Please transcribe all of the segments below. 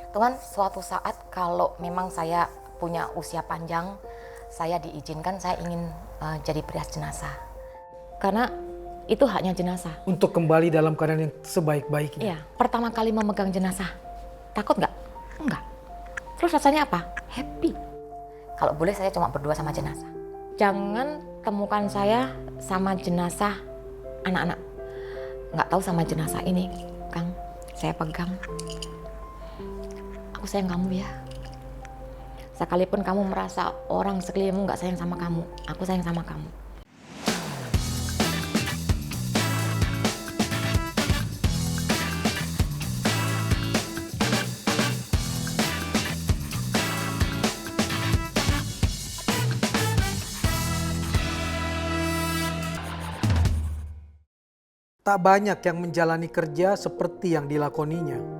Tuhan, suatu saat kalau memang saya punya usia panjang, saya diizinkan, saya ingin jadi perias jenazah. Karena itu haknya jenazah. Untuk kembali dalam keadaan yang sebaik-baiknya. Iya, pertama kali memegang jenazah, takut nggak? Enggak. Terus rasanya apa? Happy. Kalau boleh saya cuma berdua sama jenazah. Jangan temukan saya sama jenazah anak-anak. Nggak tahu sama jenazah ini, Kang. Saya pegang. Aku sayang kamu ya. Sekalipun kamu merasa orang sekelilingmu nggak sayang sama kamu, aku sayang sama kamu. Tak banyak yang menjalani kerja seperti yang dilakoninya.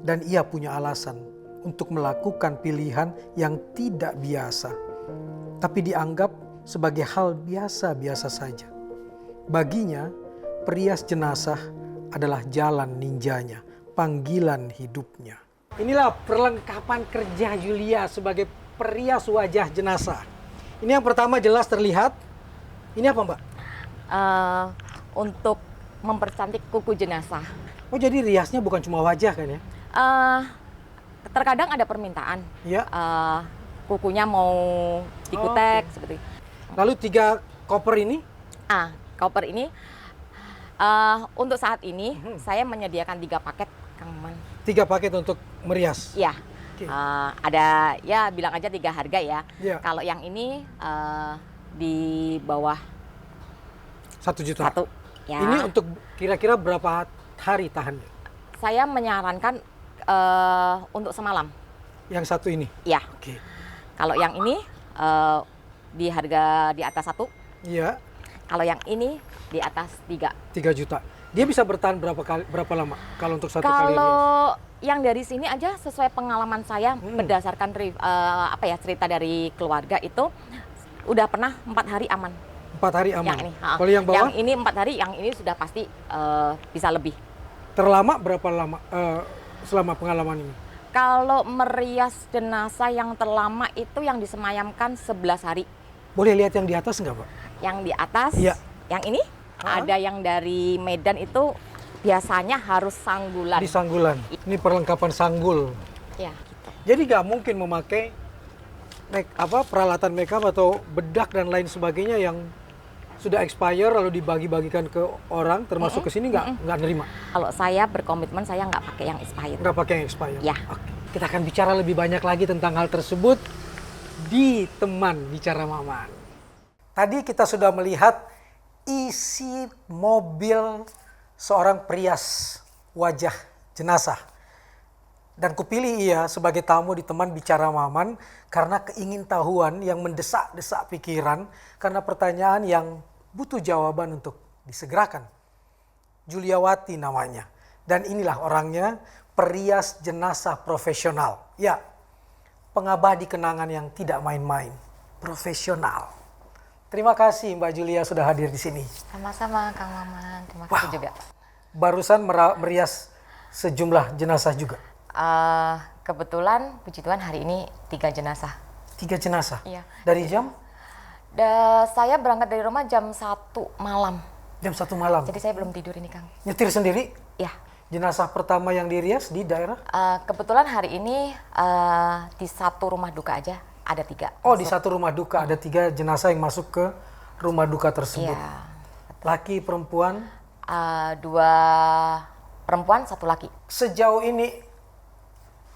Dan ia punya alasan untuk melakukan pilihan yang tidak biasa. Tapi dianggap sebagai hal biasa-biasa saja. Baginya, perias jenazah adalah jalan ninjanya, panggilan hidupnya. Inilah perlengkapan kerja Julia sebagai perias wajah jenazah. Ini yang pertama jelas terlihat. Ini apa, Mbak? Untuk mempercantik kuku jenazah. Oh, jadi riasnya bukan cuma wajah kan ya? Terkadang ada permintaan. Ya. Kukunya mau dikutek seperti. Lalu 3 koper ini? Koper ini untuk saat ini saya menyediakan 3 paket, Kang Man. 3 paket untuk merias? Iya. Okay. Ada ya bilang aja 3 harga ya. Ya. Kalau yang ini di bawah 1 juta? 1. Ya. Ini untuk kira-kira berapa hari tahannya? Saya menyarankan untuk semalam. Yang satu ini? Ya. Oke. Kalau yang ini di harga di atas 1. Iya. Kalau yang ini di atas 3. 3 juta. Dia bisa bertahan berapa lama kalau untuk satu kali rias? Kalau yang dari sini aja sesuai pengalaman saya berdasarkan cerita dari keluarga itu udah pernah 4 hari aman. 4 hari aman. Yang ini. Kalau yang bawah? Yang ini 4 hari, yang ini sudah pasti bisa lebih. Terlama berapa lama selama pengalaman ini? Kalau merias jenazah yang terlama itu yang disemayamkan 11 hari. Boleh lihat yang di atas nggak, Pak? Yang di atas, ya. Yang ini ada yang dari Medan itu biasanya harus sanggulan. Di sanggulan. Ini perlengkapan sanggul. Ya. Jadi nggak mungkin memakai peralatan makeup atau bedak dan lain sebagainya yang sudah expire lalu dibagi-bagikan ke orang, termasuk ke sini nggak nerima. Kalau saya berkomitmen saya nggak pakai yang expired. Nggak pakai yang expired. Ya. Oke. Kita akan bicara lebih banyak lagi tentang hal tersebut di teman bicara Maman. Tadi kita sudah melihat isi mobil seorang perias wajah jenazah. Dan kupilih ia sebagai tamu di teman bicara Maman karena keingintahuan yang mendesak-desak pikiran, karena pertanyaan yang butuh jawaban untuk disegerakan. Juliawati namanya. Dan inilah orangnya, perias jenazah profesional. Ya, pengabadi kenangan yang tidak main-main. Profesional. Terima kasih Mbak Julia sudah hadir di sini. Sama-sama Kang Maman, terima kasih juga. Barusan merias sejumlah jenazah juga? Kebetulan puji Tuhan hari ini 3 jenazah. 3 jenazah? Iya. Dari jam? Saya berangkat dari rumah jam 1 malam. Jam 1 malam? Jadi saya belum tidur ini, Kang. Nyetir sendiri? Iya. Jenazah pertama yang dirias di daerah? Kebetulan hari ini di satu rumah duka aja ada 3. Oh, di satu rumah duka ada 3 jenazah yang masuk ke rumah duka tersebut. Iya. Laki, perempuan? 2 perempuan, 1 laki. Sejauh ini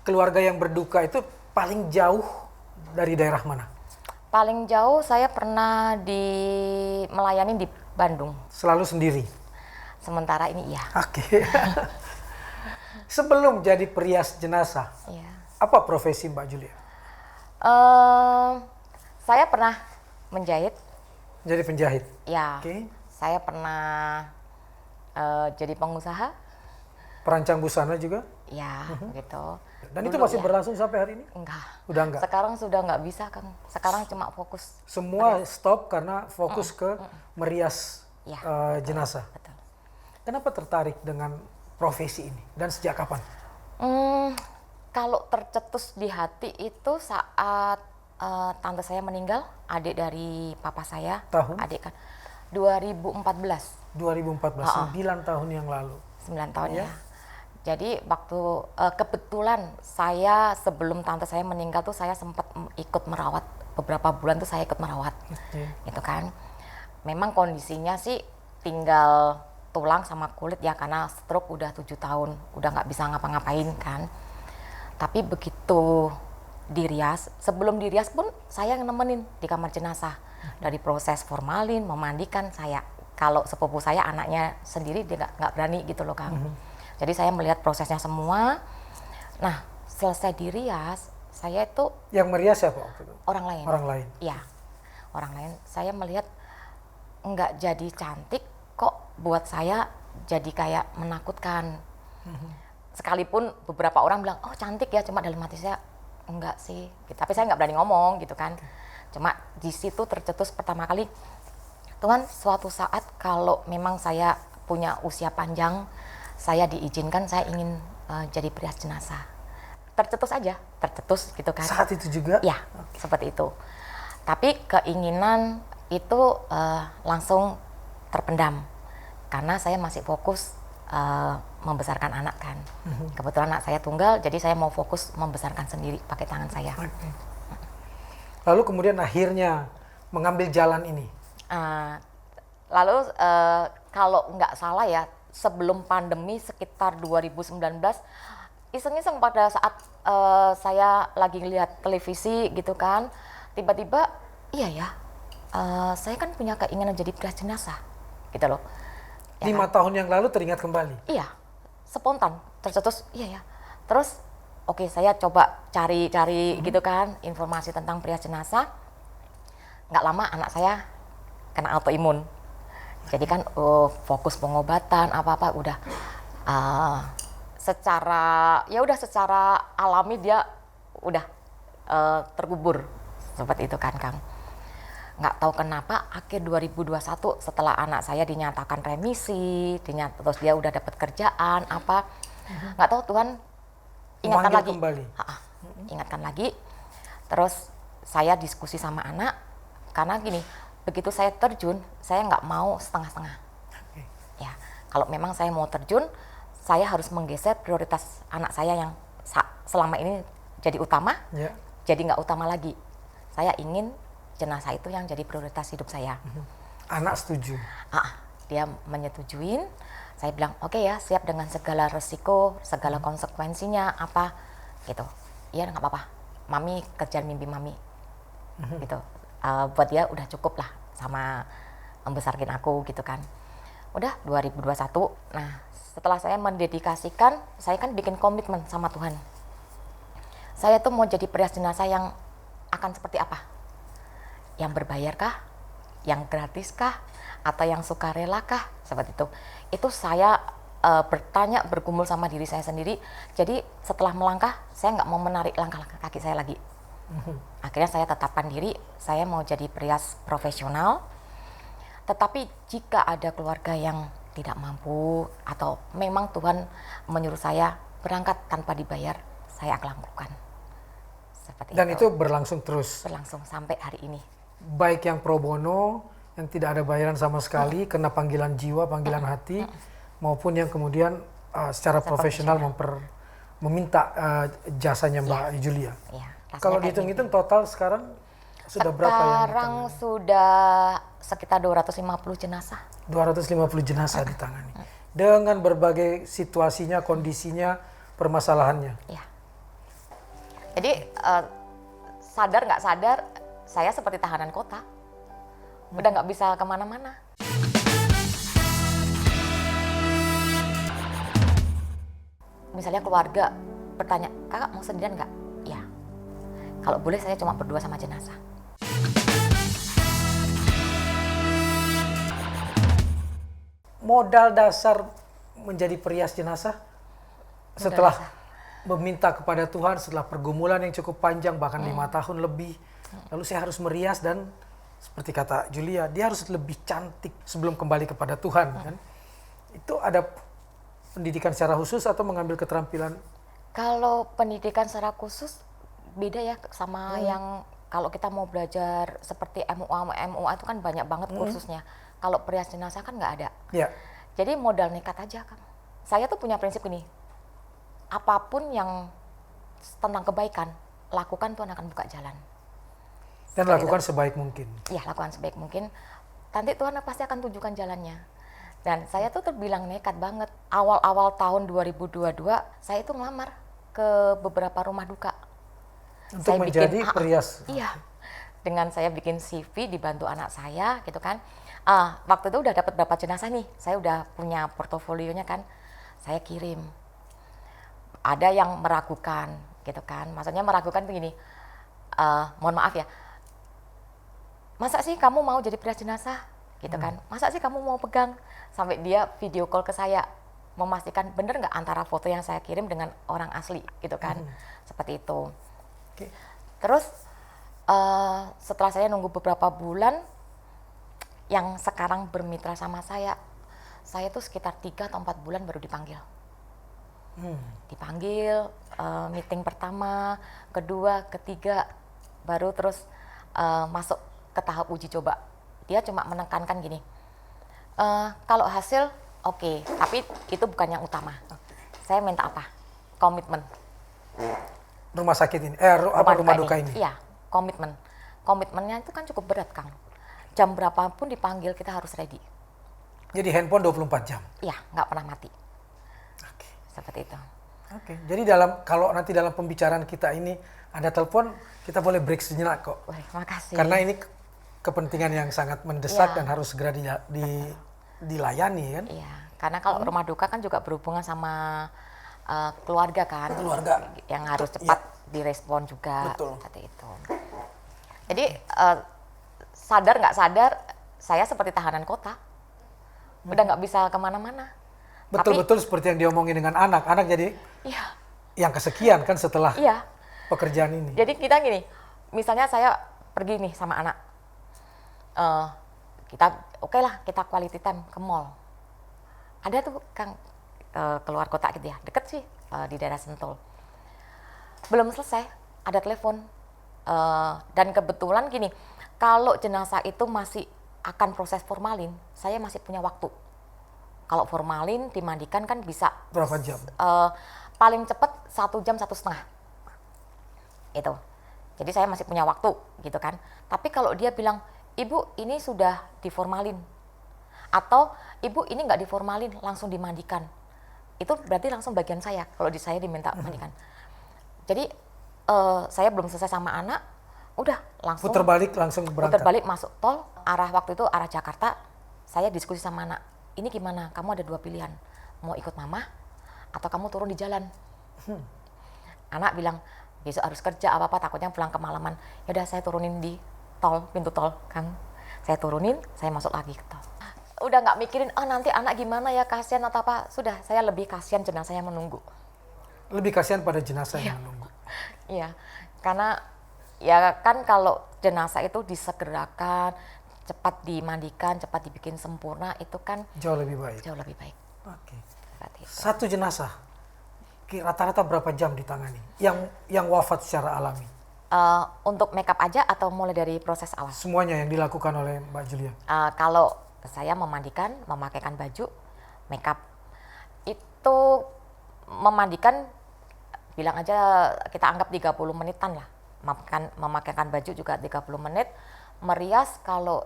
keluarga yang berduka itu paling jauh dari daerah mana? Paling jauh saya pernah melayani di Bandung. Selalu sendiri? Sementara ini iya. Oke. Sebelum jadi perias jenazah, Iya. apa profesi Mbak Julia? Saya pernah menjahit. Jadi penjahit? Ya. Oke. Saya pernah jadi pengusaha. Perancang busana juga? Ya, gitu. Dan Dulu itu masih ya. berlangsung sampai hari ini? Enggak. Udah enggak? Sekarang sudah nggak bisa, Kang. Sekarang cuma fokus. Semua stop karena fokus ke merias Ya, jenazah. Betul. Kenapa tertarik dengan profesi ini dan sejak kapan? Kalau tercetus di hati itu saat tante saya meninggal, adik dari papa saya. Tahun? Adik kan 2014. 2014, 9 tahun yang lalu. 9 tahun Ya. ya. Jadi waktu kebetulan saya sebelum tante saya meninggal tuh saya sempat ikut merawat beberapa bulan tuh saya ikut merawat, gitu kan. Memang kondisinya sih tinggal tulang sama kulit ya karena stroke udah 7 tahun, udah nggak bisa ngapa-ngapain kan. Tapi begitu dirias, sebelum dirias pun saya nemenin di kamar jenazah dari proses formalin, memandikan saya. Kalau sepupu saya anaknya sendiri dia nggak berani gitu loh Kang. Jadi saya melihat prosesnya semua. Nah selesai dirias, saya itu Yang merias siapa waktu itu? orang lain. Orang lain. Iya, orang lain. Saya melihat nggak jadi cantik, kok buat saya jadi kayak menakutkan. Sekalipun beberapa orang bilang, oh cantik ya, cuma dalam hati saya enggak sih. Tapi saya nggak berani ngomong gitu kan. Cuma di situ tercetus pertama kali, Tuhan suatu saat kalau memang saya punya usia panjang, saya diizinkan saya ingin jadi perias jenazah. Tercetus aja, tercetus gitu kan. Saat itu juga? Ya, seperti itu. Tapi keinginan itu langsung terpendam karena saya masih fokus membesarkan anak kan. Kebetulan anak saya tunggal, jadi saya mau fokus membesarkan sendiri pakai tangan saya. Lalu kemudian akhirnya mengambil jalan ini. Lalu kalau nggak salah ya, sebelum pandemi sekitar 2019, iseng-iseng pada saat saya lagi lihat televisi gitu kan, tiba-tiba iya ya, saya kan punya keinginan jadi perias jenazah gitu loh. Ya 5 tahun yang lalu teringat kembali? Iya, spontan, tercetus, iya ya. Terus oke, saya coba cari-cari gitu kan, informasi tentang perias jenazah. Nggak lama anak saya kena autoimun. Jadi kan fokus pengobatan apa-apa udah secara alami dia udah terkubur seperti itu kan Kang. Nggak tahu kenapa akhir 2021 setelah anak saya dinyatakan remisi, terus dia udah dapat kerjaan apa, nggak tahu Tuhan ingatkan Memanggil lagi. kembali. Ingatkan lagi. Terus saya diskusi sama anak karena gini, begitu saya terjun, saya nggak mau setengah-setengah. Ya, kalau memang saya mau terjun, saya harus menggeser prioritas anak saya yang selama ini jadi utama, jadi nggak utama lagi. Saya ingin jenazah itu yang jadi prioritas hidup saya. Anak setuju? Dia menyetujuin. Saya bilang oke ya, siap dengan segala resiko, segala konsekuensinya apa gitu. Iya nggak apa-apa, mami kejar mimpi mami gitu. Buat dia udah cukup lah sama membesarkan aku gitu kan. Udah 2021. Nah setelah saya mendedikasikan, saya kan bikin komitmen sama Tuhan. Saya tuh mau jadi perias jenazah yang akan seperti apa? Yang berbayarkah? Yang gratiskah? Atau yang sukarelakah? Seperti itu. Itu saya bertanya, bergumul sama diri saya sendiri. Jadi setelah melangkah, saya nggak mau menarik langkah kaki saya lagi. Akhirnya saya tetapkan diri, saya mau jadi perias profesional. Tetapi jika ada keluarga yang tidak mampu atau memang Tuhan menyuruh saya berangkat tanpa dibayar, saya akan lakukan. Seperti Dan itu berlangsung terus? Berlangsung sampai hari ini. Baik yang pro bono, yang tidak ada bayaran sama sekali, kena panggilan jiwa, panggilan hati, maupun yang kemudian secara profesional meminta jasanya Mbak Julia. Ya, kalau dihitung-hitung total sekarang sudah berapa yang sekarang sudah sekitar 250 jenazah. 250 jenazah ditangani. Dengan berbagai situasinya, kondisinya, permasalahannya. Ya. Jadi sadar nggak sadar, saya seperti tahanan kota. Udah nggak bisa kemana-mana. Misalnya keluarga bertanya, kakak mau sendirian nggak? Ya. Kalau boleh saya cuma berdua sama jenazah. Modal dasar menjadi perias jenazah setelah meminta kepada Tuhan, setelah pergumulan yang cukup panjang, bahkan 5 tahun lebih, lalu saya harus merias dan seperti kata Julia, dia harus lebih cantik sebelum kembali kepada Tuhan kan. Itu ada pendidikan secara khusus atau mengambil keterampilan Kalau pendidikan secara khusus beda ya sama yang kalau kita mau belajar seperti MUA itu kan banyak banget kursusnya. Kalau perias jenazah kan nggak ada. Ya. Jadi modal nekat aja, Kang. Saya tuh punya prinsip gini, apapun yang tentang kebaikan, lakukan, Tuhan akan buka jalan. Dan Seperti lakukan itu. sebaik mungkin. Ya, lakukan sebaik mungkin. Nanti Tuhan pasti akan tunjukkan jalannya. Dan saya tuh terbilang nekat banget. Awal-awal tahun 2022, saya itu ngelamar ke beberapa rumah duka. Untuk Saya menjadi bikin, perias. Iya, dengan saya bikin CV dibantu anak saya gitu kan. Waktu itu udah dapat berapa jenazah nih, saya udah punya portofolionya kan, saya kirim. Ada yang meragukan gitu kan, maksudnya meragukan begini, mohon maaf ya, masa sih kamu mau jadi perias jenazah gitu kan, masa sih kamu mau pegang, sampai dia video call ke saya, memastikan bener nggak antara foto yang saya kirim dengan orang asli gitu kan, seperti itu. Oke. Terus setelah saya nunggu beberapa bulan, yang sekarang bermitra sama saya tuh sekitar 3 atau 4 bulan baru dipanggil. Dipanggil, meeting pertama, kedua, ketiga, baru terus masuk ke tahap uji coba. Dia cuma menekankan gini, kalau hasil oke, tapi itu bukan yang utama. Saya minta apa? Komitmen. Rumah sakit ini, rumah duka ini. Iya, komitmen. Komitmennya itu kan cukup berat, Kang. Jam berapapun dipanggil kita harus ready. Jadi handphone 24 jam. Iya, nggak pernah mati. Oke. Seperti itu. Oke. Jadi kalau nanti dalam pembicaraan kita ini ada telepon, kita boleh break sejenak kok. Wah, makasih. Karena ini kepentingan yang sangat mendesak Iya. dan harus segera dilayani kan. Iya, karena kalau rumah duka kan juga berhubungan sama keluarga kan. Keluarga. Yang harus cepat direspon juga. Betul. Seperti itu. Jadi sadar nggak sadar, saya seperti tahanan kota. Udah nggak bisa kemana-mana. Betul-betul seperti yang diomongin dengan anak. Anak jadi Iya, yang kesekian kan setelah iya. pekerjaan ini. Jadi kita gini, misalnya saya pergi nih sama anak, kita oke lah kita quality time ke mall. Ada tuh Kang keluar kota gitu ya, deket sih di daerah Sentul. Belum selesai, ada telepon. Dan kebetulan gini, kalau jenazah itu masih akan proses formalin, saya masih punya waktu. Kalau formalin dimandikan kan bisa Berapa jam? paling cepat 1 jam 1,5 itu. Jadi saya masih punya waktu gitu kan. Tapi kalau dia bilang, ibu ini sudah diformalin, atau ibu ini nggak diformalin langsung dimandikan, itu berarti langsung bagian saya. Kalau di saya diminta mandikan. Jadi saya belum selesai sama anak, udah langsung Putar balik langsung berangkat. putar balik masuk tol, waktu itu arah Jakarta. Saya diskusi sama anak, ini gimana, kamu ada 2 pilihan, mau ikut mama atau kamu turun di jalan. Anak bilang, besok harus kerja apa-apa, takutnya pulang kemalaman. Yaudah saya turunin di tol, pintu tol, Kang. Saya turunin, saya masuk lagi ke tol. Udah nggak mikirin, nanti anak gimana ya, kasihan atau apa. Sudah, saya lebih kasihan jenazah yang menunggu. Lebih kasihan pada jenazah yang menunggu. Iya, karena ya kan kalau jenazah itu disegerakan, cepat dimandikan, cepat dibikin sempurna, itu kan Jauh lebih baik. jauh lebih baik. Oke. Seperti itu. Satu jenazah rata-rata berapa jam ditangani? Yang wafat secara alami? Untuk makeup aja atau mulai dari proses awal? Semuanya yang dilakukan oleh Mbak Julia. Kalau saya memandikan, memakaikan baju, makeup, itu memandikan, bilang aja kita anggap 30 menitan lah. Memakaikan baju juga 30 menit. Merias kalau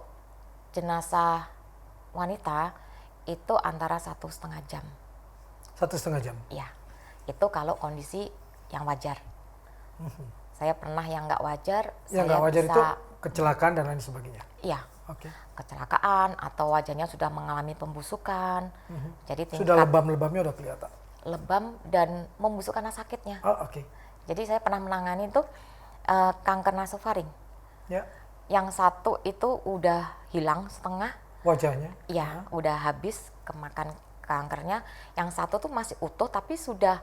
jenazah wanita itu antara 1,5 jam. 1,5 jam? Iya, itu kalau kondisi yang wajar. Saya pernah yang nggak wajar. Yang nggak wajar itu kecelakaan dan lain sebagainya? Iya, Oke. kecelakaan atau wajahnya sudah mengalami pembusukan. Jadi Sudah tingkat lebam-lebamnya udah kelihatan? lebam dan membusuk karena sakitnya. Oh, oke. Jadi saya pernah menangani itu kanker nasofaring. Ya, Yang satu itu udah hilang setengah, wajahnya? ya udah habis kemakan kankernya. Yang satu tuh masih utuh tapi sudah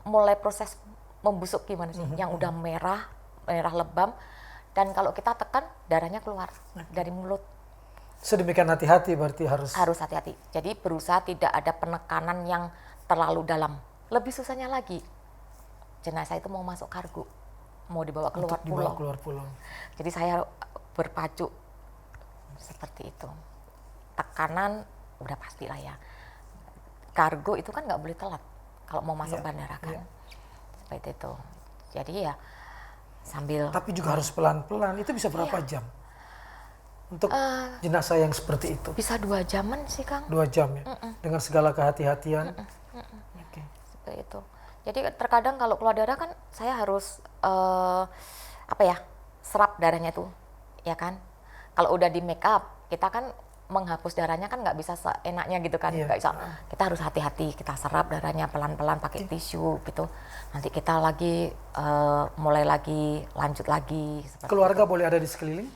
mulai proses membusuk gimana sih? Yang udah merah lebam, dan kalau kita tekan darahnya keluar dari mulut. Sedemikian hati-hati berarti harus Hati-hati. Jadi berusaha tidak ada penekanan yang terlalu dalam. Lebih susahnya lagi jenazah itu mau masuk kargo, mau dibawa keluar Untuk dibawa pulau. keluar pulau. Jadi saya berpacu seperti itu. Tekanan udah pasti lah ya. Kargo itu kan nggak boleh telat kalau mau masuk Iya, bandara kan. iya. Seperti itu. Jadi ya sambil Tapi juga harus pelan-pelan. Itu bisa berapa Iya. jam? Untuk jenazah yang seperti itu. bisa 2 jaman sih Kang. 2 jam ya? Dengan segala kehati-hatian. Oke. Seperti itu. Jadi terkadang kalau keluar darah kan saya harus serap darahnya tuh, ya kan. Kalau udah di make up, kita kan menghapus darahnya kan nggak bisa seenaknya gitu kan, Iya. nggak bisa. Kita harus hati-hati, kita serap darahnya pelan-pelan pakai tisu gitu. Nanti kita lagi mulai lagi, lanjut lagi. Seperti Keluarga boleh ada di sekeliling?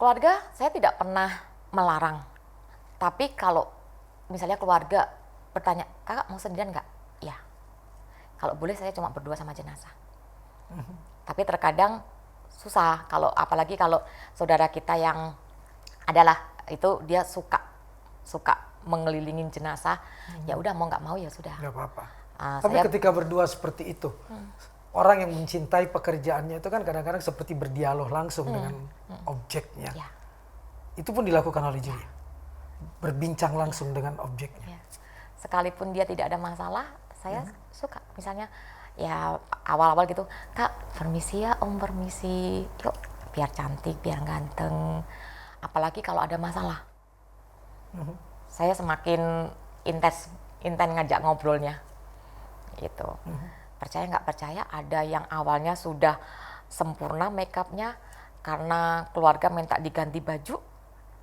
Keluarga saya tidak pernah melarang. Tapi kalau misalnya keluarga bertanya, kakak mau sendirian nggak? Ya. Kalau boleh saya cuma berdua sama jenazah. Tapi terkadang susah kalau apalagi kalau saudara kita yang adalah itu dia suka mengelilingin jenazah. Ya udah mau nggak mau ya sudah. Nggak apa-apa. Tapi Saya ketika berdua seperti itu, orang yang mencintai pekerjaannya itu kan kadang-kadang seperti berdialog langsung dengan objeknya. ya, Itu pun dilakukan oleh Julia. Berbincang langsung dengan objeknya. ya. Sekalipun dia tidak ada masalah, saya suka. Misalnya ya awal-awal gitu, Kak permisi ya Om, permisi. Yuk biar cantik, biar ganteng. Apalagi kalau ada masalah. Saya semakin intens ngajak ngobrolnya. Gitu. Percaya nggak percaya ada yang awalnya sudah sempurna makeupnya karena keluarga minta diganti baju.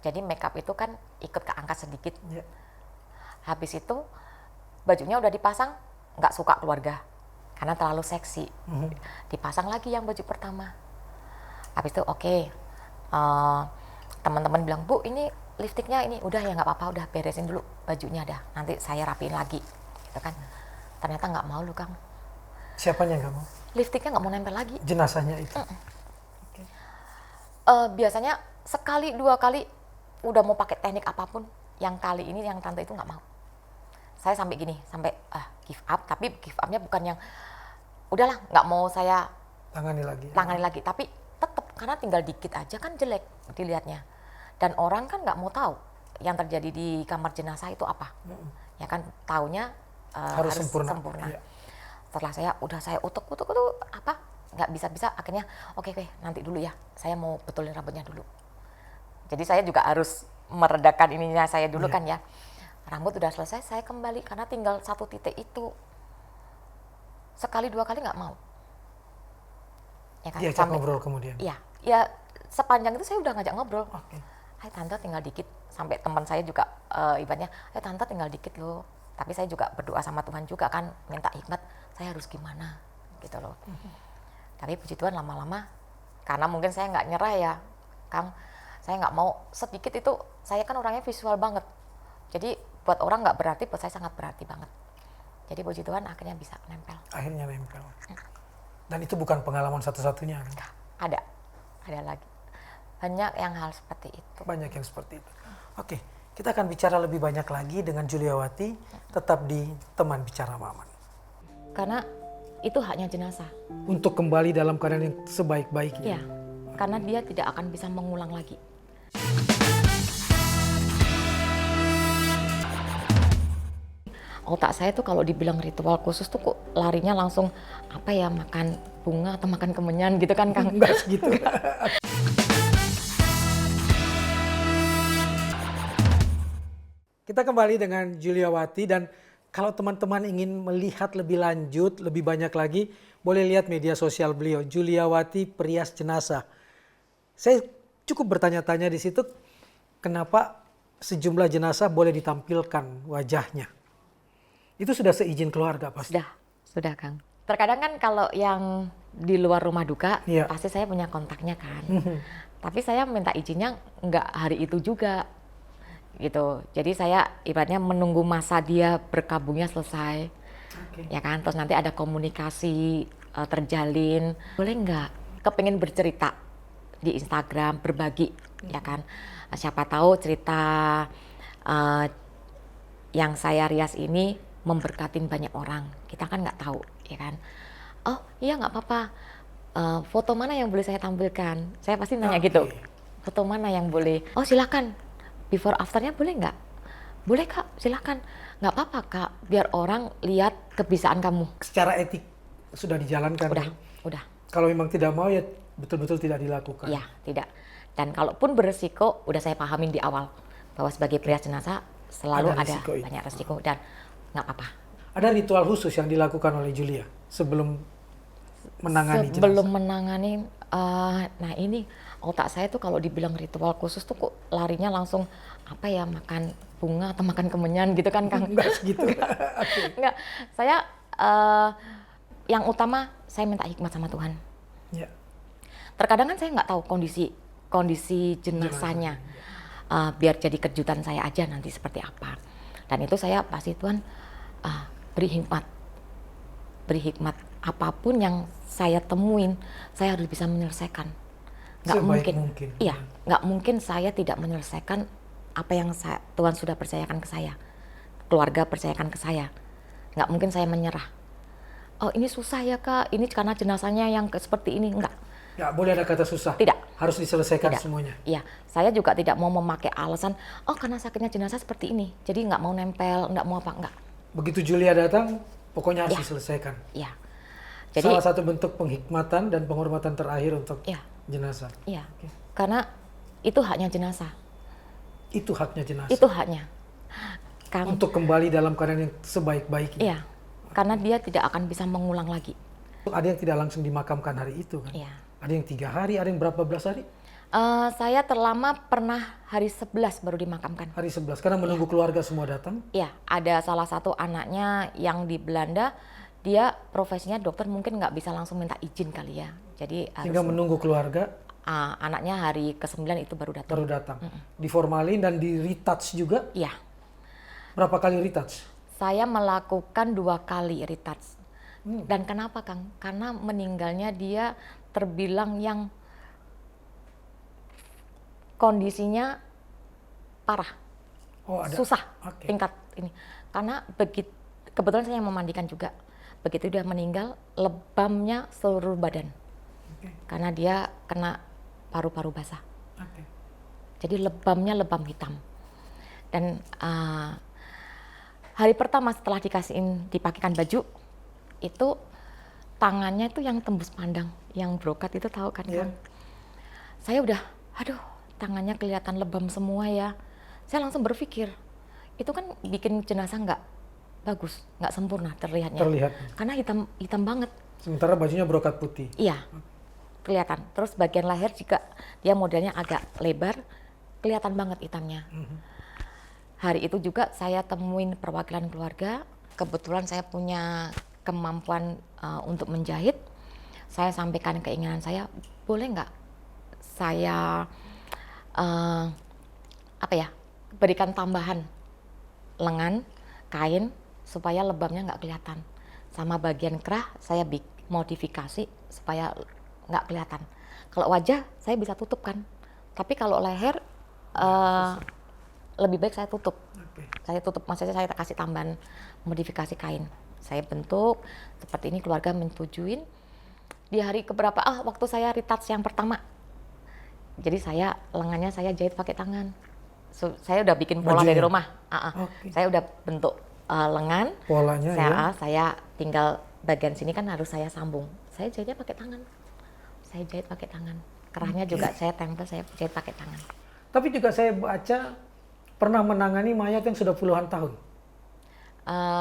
Jadi makeup itu kan ikut keangkat sedikit. Ya. Habis itu bajunya udah dipasang, nggak suka keluarga karena terlalu seksi. Dipasang lagi yang baju pertama. Habis itu oke. Teman-teman bilang, Bu ini lipstiknya ini udah ya nggak apa-apa, udah beresin dulu bajunya dah. Nanti saya rapiin lagi, gitu kan. Ternyata nggak mau lu Kang. Siapanya nggak mau? Lipstiknya nggak mau nempel lagi. Jenazahnya itu. Biasanya sekali 2 kali udah mau pakai teknik apapun, yang kali ini yang tante itu nggak mau. Saya sampai gini, sampai give up, tapi give upnya bukan yang udahlah nggak mau saya Tangani lagi. tangani lagi, tapi tetap karena tinggal dikit aja kan jelek dilihatnya, dan orang kan nggak mau tahu yang terjadi di kamar jenazah itu apa, ya kan taunya Harus sempurna. Iya. Setelah saya utuk apa nggak bisa akhirnya oke, nanti dulu ya, saya mau betulin rambutnya dulu. Jadi saya juga harus meredakan ininya saya dulu kan ya. Rambut udah selesai, saya kembali karena tinggal 1 titik itu. Sekali 2 kali nggak mau. Ya kan? Diajak ngobrol kemudian. Iya, ya sepanjang itu saya udah ngajak ngobrol. Oke. Hai tante tinggal dikit, sampai teman saya juga ibaratnya, hai tante tinggal dikit loh. Tapi saya juga berdoa sama Tuhan juga kan, minta hikmat, saya harus gimana gitu loh. Tapi puji Tuhan lama-lama, karena mungkin saya nggak nyerah ya, Kang. Saya nggak mau sedikit itu, saya kan orangnya visual banget. Jadi buat orang nggak berarti, buat saya sangat berarti banget. Jadi puji Tuhan akhirnya bisa nempel. Akhirnya nempel. Dan itu bukan pengalaman satu-satunya. Kan? Ada lagi. Banyak yang hal seperti itu. Banyak yang seperti itu. Oke, kita akan bicara lebih banyak lagi dengan Juliawati, tetap di Teman Bicara Maman. Karena itu haknya jenazah. Untuk kembali dalam keadaan yang sebaik-baiknya. Iya, karena dia tidak akan bisa mengulang lagi. Otak saya tuh kalau dibilang ritual khusus tuh kok larinya langsung apa ya, makan bunga atau makan kemenyan gitu kan Kang? Enggak segitu. Kita kembali dengan Juliawati, dan kalau teman-teman ingin melihat lebih lanjut, lebih banyak lagi, boleh lihat media sosial beliau, Juliawati Perias Jenazah. Saya cukup bertanya-tanya di situ, kenapa sejumlah jenazah boleh ditampilkan wajahnya? Itu sudah seizin keluarga pasti? Sudah Kang. Terkadang kan kalau yang di luar rumah duka, Iya. pasti saya punya kontaknya kan. Tapi saya minta izinnya nggak hari itu juga. Gitu. Jadi saya ibaratnya menunggu masa dia berkabungnya selesai. Oke. Ya kan, terus nanti ada komunikasi terjalin. Boleh nggak kepengin bercerita di Instagram, berbagi, ya kan. Siapa tahu cerita yang saya rias ini memberkatin banyak orang. Kita kan nggak tahu, ya kan. Oh iya nggak apa-apa. Foto mana yang boleh saya tampilkan? Saya pasti nanya gitu. Foto mana yang boleh? Oh silakan. Before afternya boleh nggak? Boleh kak, silakan. Nggak apa-apa kak, biar orang lihat kebiasaan kamu. Secara etik sudah dijalankan. Udah, kan? udah. Kalau memang tidak mau ya betul-betul tidak dilakukan. Iya, tidak. Dan kalaupun beresiko, udah saya pahamin di awal bahwa sebagai pria jenazah selalu Ada ada risiko itu. banyak resiko dan nggak apa-apa. Ada ritual khusus yang dilakukan oleh Julia sebelum menangani Sebelum jenazah. menangani, nah ini otak saya tuh kalau dibilang ritual khusus tuh kok larinya langsung apa ya, makan bunga atau makan kemenyan gitu kan Kang? Enggak segitu. Enggak, saya yang utama saya minta hikmat sama Tuhan. Ya. Terkadang kan saya nggak tahu kondisi jenazahnya. Biar jadi kejutan saya aja nanti seperti apa. Dan itu saya pasti Tuhan beri hikmat apapun yang saya temuin, saya harus bisa menyelesaikan. Nggak Sebaik mungkin. mungkin. Iya, nggak mungkin saya tidak menyelesaikan apa yang Tuhan sudah percayakan ke saya, keluarga percayakan ke saya. Nggak mungkin saya menyerah. Oh ini susah ya kak, ini karena jenazahnya yang seperti ini. Enggak. Nggak boleh ada kata susah. Tidak. Harus diselesaikan Tidak. semuanya. Iya, saya juga tidak mau memakai alasan, oh karena sakitnya jenazah seperti ini, jadi nggak mau nempel, nggak mau apa, enggak. Begitu Julia datang, pokoknya harus Ya. diselesaikan. Iya. Jadi, Salah satu bentuk penghikmatan dan penghormatan terakhir untuk iya, jenazah. iya, karena itu haknya jenazah, Itu haknya jenazah. itu haknya. Kang, Untuk kembali dalam keadaan yang sebaik-baiknya. iya, karena dia tidak akan bisa mengulang lagi. Ada yang tidak langsung dimakamkan hari itu kan? Iya. Ada yang 3 hari, ada yang berapa belas hari? Saya terlama pernah hari 11 baru dimakamkan. Hari 11, karena menunggu keluarga semua datang. Iya, ada salah satu anaknya yang di Belanda, dia profesinya dokter, mungkin nggak bisa langsung minta izin kali ya. Jadi Sehingga harus menunggu keluarga anaknya hari ke-9 itu baru datang. baru datang. Diformalin dan di retouch juga. Iya, Berapa kali retouch? saya melakukan 2 kali retouch. Dan kenapa Kang? Karena meninggalnya dia terbilang yang kondisinya parah, Oh ada. susah Oke. tingkat ini. Karena begitu, kebetulan saya yang memandikan juga. Begitu dia meninggal, lebamnya seluruh badan. Oke. Karena dia kena paru-paru basah. Oke. Jadi lebamnya lebam hitam. Dan hari pertama setelah dipakaikan baju, itu tangannya itu yang tembus pandang, yang brokat itu tahu kan Iya. Kang? Saya udah, aduh tangannya kelihatan lebam semua ya. Saya langsung berpikir, itu kan bikin jenazah nggak bagus, nggak sempurna terlihatnya. Terlihat. Karena hitam banget. Sementara bajunya brokat putih. Iya, kelihatan. Terus bagian leher juga dia modelnya agak lebar, kelihatan banget hitamnya. Hari itu juga saya temuin perwakilan keluarga. Kebetulan saya punya kemampuan untuk menjahit. Saya sampaikan keinginan saya, boleh nggak saya berikan tambahan lengan, kain supaya lebamnya nggak kelihatan. Sama bagian kerah saya modifikasi supaya nggak kelihatan. Kalau wajah saya bisa tutup kan, tapi kalau leher lebih baik saya tutup. Oke. Saya tutup, maksudnya saya kasih tambahan modifikasi kain. Saya bentuk seperti ini, keluarga menyetujuin. Di hari keberapa? Waktu saya retouch yang pertama. Jadi lengannya saya jahit pakai tangan. Saya udah bikin pola Bajunya? dari rumah. Oke. Saya udah bentuk lengan. Polanya ya. Saya tinggal bagian sini kan harus saya sambung. Saya jahitnya pakai tangan. Saya jahit pakai tangan. Kerahnya juga saya tempel, saya jahit pakai tangan. Tapi juga saya baca pernah menangani mayat yang sudah puluhan tahun.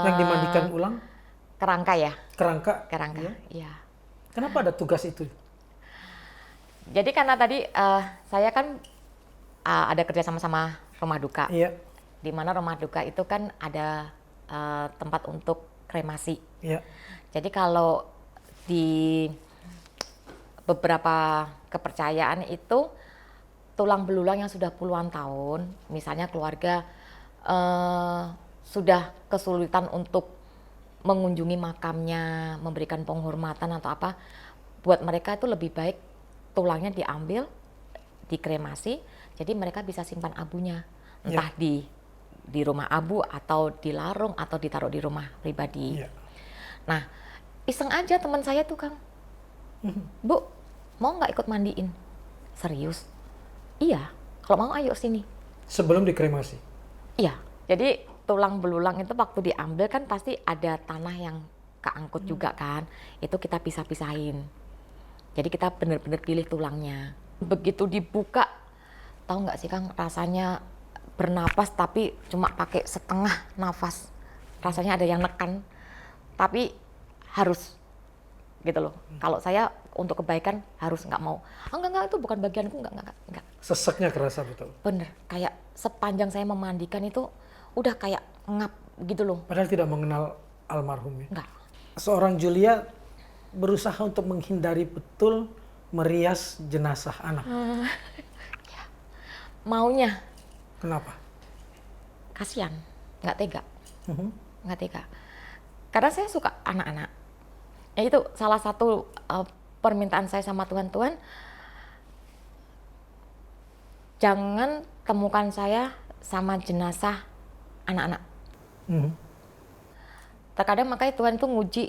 Yang dimandikan ulang, Kerangka ya, kerangka. kerangka. Iya. Kenapa ada tugas itu? Jadi karena tadi saya kan ada kerja sama rumah duka. Iya. Di mana rumah duka itu kan ada tempat untuk kremasi. Iya. Jadi kalau di beberapa kepercayaan itu tulang belulang yang sudah puluhan tahun, misalnya keluarga sudah kesulitan untuk mengunjungi makamnya, memberikan penghormatan atau apa, buat mereka itu lebih baik tulangnya diambil, dikremasi, jadi mereka bisa simpan abunya, entah di rumah abu atau di larung atau ditaruh di rumah pribadi. Iya. Nah, iseng aja teman saya tuh Kang. Bu, mau nggak ikut mandiin? Serius? Iya, kalau mau ayo sini. Sebelum dikremasi. Iya, jadi tulang belulang itu waktu diambil kan pasti ada tanah yang keangkut juga kan. Itu kita pisah-pisahin. Jadi kita bener-bener pilih tulangnya. Begitu dibuka, tahu nggak sih Kang, rasanya bernapas tapi cuma pakai setengah nafas. Rasanya ada yang nekan, tapi harus gitu loh. Kalau saya untuk kebaikan harus, nggak mau. Ah, enggak, itu bukan bagianku, enggak. Seseknya kerasa betul. Bener, kayak sepanjang saya memandikan itu udah kayak ngap gitu loh. Padahal tidak mengenal almarhum ya. Enggak. Seorang Julia berusaha untuk menghindari betul merias jenazah anak. Maunya, Kenapa? kasihan, nggak tega. Mhm. Nggak tega. Karena saya suka anak-anak. Ya itu salah satu permintaan saya sama Tuhan, Tuhan, jangan temukan saya sama jenazah anak-anak. Mhm. Terkadang makanya Tuhan tuh nguji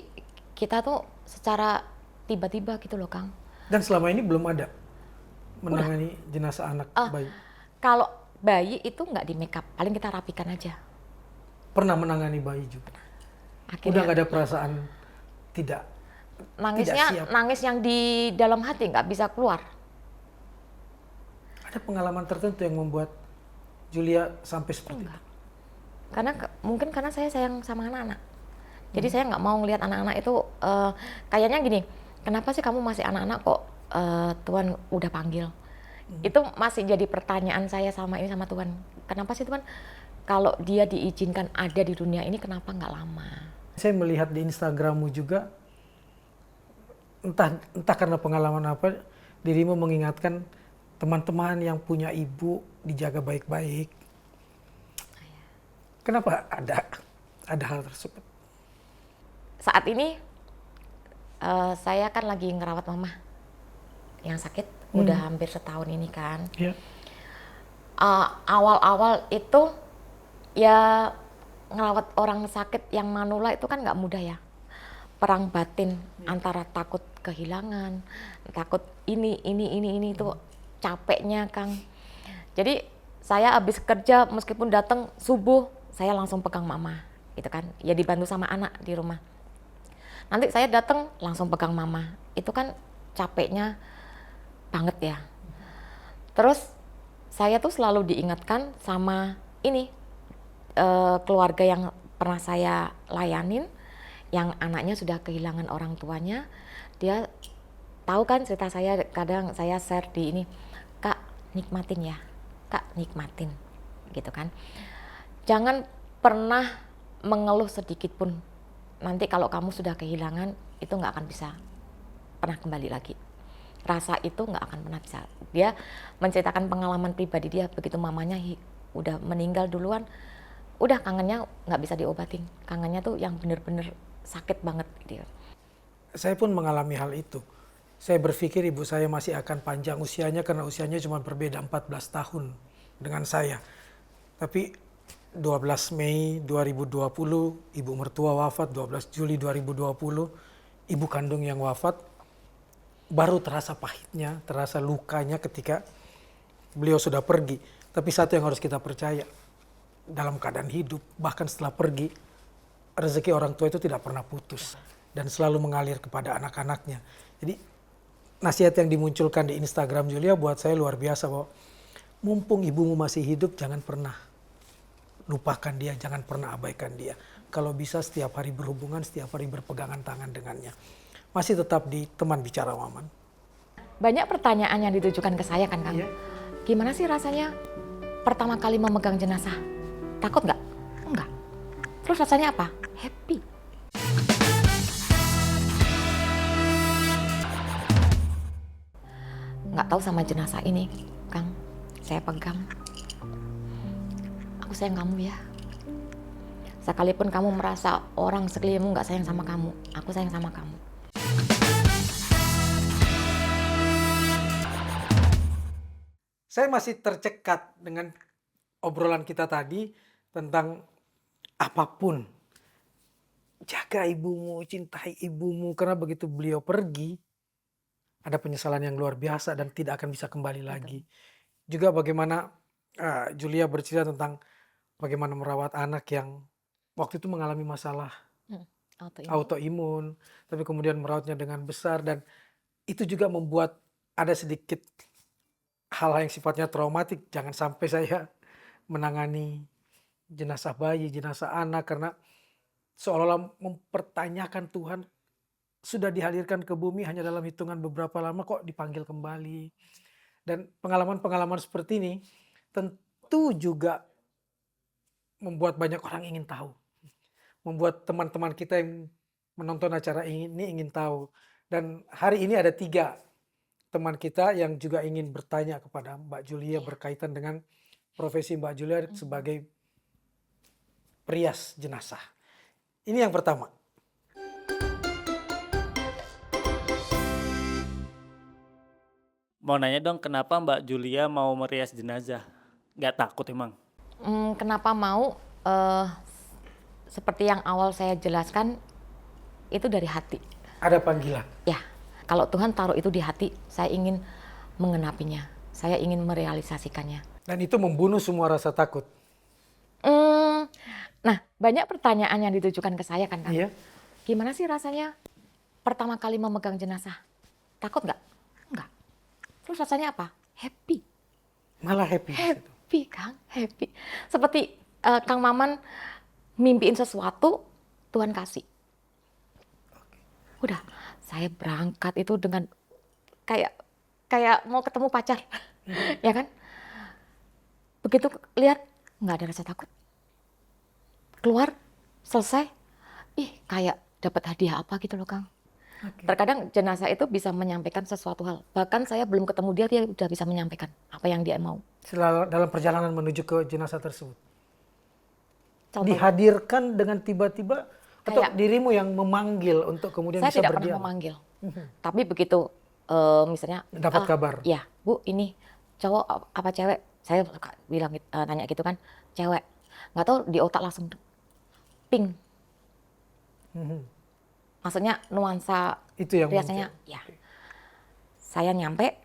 kita tuh secara tiba-tiba gitu loh Kang. Dan selama ini belum ada menangani jenazah anak bayi. Kalau bayi itu nggak di make up, paling kita rapikan aja. Pernah menangani bayi juga. Udah Akhirnya nggak ada perasaan tidak nangisnya, siap. nangis yang di dalam hati nggak bisa keluar. Ada pengalaman tertentu yang membuat Julia sampai seperti itu. Karena mungkin karena saya sayang sama anak-anak. Jadi saya nggak mau ngelihat anak-anak itu kayaknya gini, kenapa sih kamu masih anak-anak kok Tuhan udah panggil? Itu masih jadi pertanyaan saya sama Tuhan. Kenapa sih Tuhan kalau dia diizinkan ada di dunia ini kenapa nggak lama? Saya melihat di Instagrammu juga, entah karena pengalaman apa, dirimu mengingatkan teman-teman yang punya ibu dijaga baik-baik. Kenapa ada hal tersebut? Saat ini saya kan lagi ngerawat mama yang sakit udah hampir setahun ini kan. Ya. Awal-awal itu ya ngerawat orang sakit yang manula itu kan nggak mudah ya. Perang batin antara takut kehilangan, takut ini itu capeknya Kang. Jadi saya habis kerja meskipun datang subuh saya langsung pegang mama gitu kan. Ya dibantu sama anak di rumah. Nanti saya datang langsung pegang mama. Itu kan capeknya banget ya. Terus saya tuh selalu diingatkan sama keluarga yang pernah saya layanin, yang anaknya sudah kehilangan orang tuanya. Dia tahu kan cerita saya, kadang saya share di ini, Kak nikmatin ya, Kak nikmatin gitu kan. Jangan pernah mengeluh sedikit pun. Nanti kalau kamu sudah kehilangan itu nggak akan bisa pernah kembali lagi. Rasa itu nggak akan pernah bisa. Dia menceritakan pengalaman pribadi dia, begitu mamanya udah meninggal duluan, udah kangennya nggak bisa diobatin. Kangennya tuh yang bener-bener sakit banget gitu. Saya pun mengalami hal itu. Saya berpikir ibu saya masih akan panjang usianya karena usianya cuma berbeda 14 tahun dengan saya. Tapi 12 Mei 2020 ibu mertua wafat, 12 Juli 2020 ibu kandung yang wafat. Baru terasa pahitnya, terasa lukanya ketika beliau sudah pergi. Tapi satu yang harus kita percaya, dalam keadaan hidup, bahkan setelah pergi, rezeki orang tua itu tidak pernah putus dan selalu mengalir kepada anak-anaknya. Jadi nasihat yang dimunculkan di Instagram Julia buat saya luar biasa, bahwa mumpung ibumu masih hidup, jangan pernah lupakan dia, jangan pernah abaikan dia. Kalau bisa setiap hari berhubungan, setiap hari berpegangan tangan dengannya. Masih tetap di Teman Bicara Maman. Banyak pertanyaan yang ditujukan ke saya kan Kang. Iya. Gimana sih rasanya pertama kali memegang jenazah? Takut nggak? Enggak. Terus rasanya apa? Happy. Nggak tahu sama jenazah ini, Kang. Saya pegang. Aku sayang kamu ya. Sekalipun kamu merasa orang sekelilingmu nggak sayang sama kamu, aku sayang sama kamu. Saya masih tercekat dengan obrolan kita tadi tentang apapun jaga ibumu, cintai ibumu, karena begitu beliau pergi, ada penyesalan yang luar biasa dan tidak akan bisa kembali lagi. Juga bagaimana Julia bercerita tentang bagaimana merawat anak yang waktu itu mengalami masalah autoimun, tapi kemudian merawatnya dengan besar, dan itu juga membuat ada sedikit hal yang sifatnya traumatik. Jangan sampai saya menangani jenazah bayi, jenazah anak, karena seolah-olah mempertanyakan Tuhan sudah dihadirkan ke bumi hanya dalam hitungan beberapa lama kok dipanggil kembali. Dan pengalaman-pengalaman seperti ini tentu juga membuat banyak orang ingin tahu. Membuat teman-teman kita yang menonton acara ini ingin tahu. Dan hari ini ada 3 teman kita yang juga ingin bertanya kepada Mbak Julia berkaitan dengan profesi Mbak Julia sebagai perias jenazah. Ini yang pertama. Mau nanya dong, kenapa Mbak Julia mau merias jenazah? Gak takut emang? Kenapa mau? Seperti yang awal saya jelaskan, itu dari hati. Ada panggilan. Ya, kalau Tuhan taruh itu di hati, saya ingin mengenapinya. Saya ingin merealisasikannya. Dan itu membunuh semua rasa takut. Nah, banyak pertanyaan yang ditujukan ke saya kan, Kang? Iya. Gimana sih rasanya pertama kali memegang jenazah? Takut nggak? Enggak. Terus rasanya apa? Happy. Malah happy. Happy, Kang. Happy. Seperti Kang Maman mimpiin sesuatu, Tuhan kasih. Udah, saya berangkat itu dengan kayak mau ketemu pacar. Ya kan? Begitu lihat, nggak ada rasa takut. Keluar, selesai, kayak dapat hadiah apa gitu loh, Kang. Terkadang jenazah itu bisa menyampaikan sesuatu hal. Bahkan saya belum ketemu dia udah bisa menyampaikan apa yang dia mau. Dalam perjalanan menuju ke jenazah tersebut. Contoh, Dihadirkan dengan tiba-tiba atau dirimu yang memanggil untuk kemudian saya bisa tidak berdialog? pernah memanggil. Tapi begitu misalnya Dapat kabar. Ya, Bu, ini cowok apa cewek? Saya bilang nanya gitu kan, cewek. Nggak tahu di otak langsung pink. Maksudnya nuansa Itu yang riasannya, muncul. ya. Saya nyampe,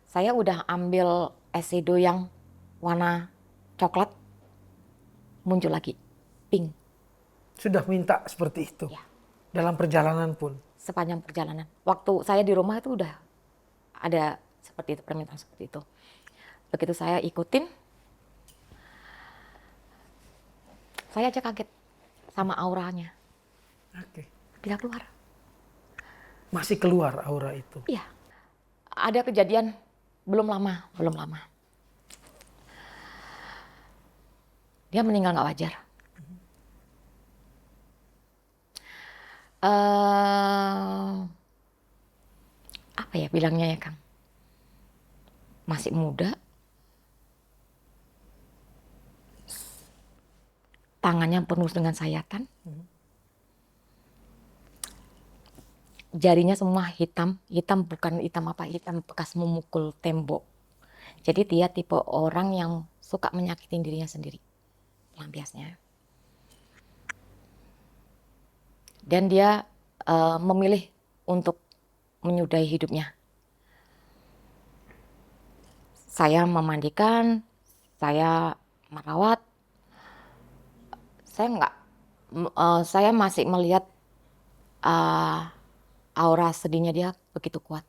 saya udah ambil eyeshadow yang warna coklat, muncul lagi, pink. Sudah minta seperti itu. Ya. Dalam perjalanan pun. Sepanjang perjalanan. Waktu saya di rumah itu udah ada seperti itu, permintaan seperti itu. Begitu saya ikutin, saya aja kaget sama auranya. Oke. Bisa keluar. Masih keluar aura itu. Iya. Ada kejadian belum lama. Dia meninggal nggak wajar. Apa ya bilangnya ya, Kang? Masih muda. Tangannya penuh dengan sayatan. Jarinya semua hitam bukan hitam bekas memukul tembok. Jadi dia tipe orang yang suka menyakitin dirinya sendiri, pelampiasnya. Dan dia memilih untuk menyudahi hidupnya. Saya memandikan, saya merawat, saya masih melihat aura sedihnya dia begitu kuat.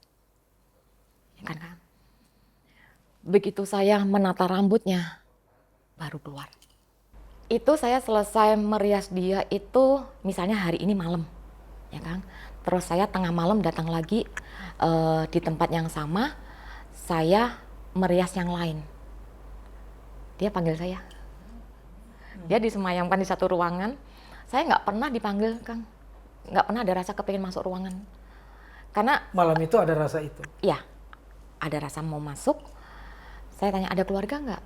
Ya kan? Begitu saya menata rambutnya, baru keluar. Itu saya selesai merias dia itu misalnya hari ini malam, ya kan? Terus saya tengah malam datang lagi di tempat yang sama, saya merias yang lain. Dia panggil saya. Dia disemayamkan di satu ruangan. Saya nggak pernah dipanggil, Kang. Nggak pernah ada rasa kepingin masuk ruangan. Karena malam itu ada rasa itu? Iya, ada rasa mau masuk. Saya tanya, ada keluarga nggak?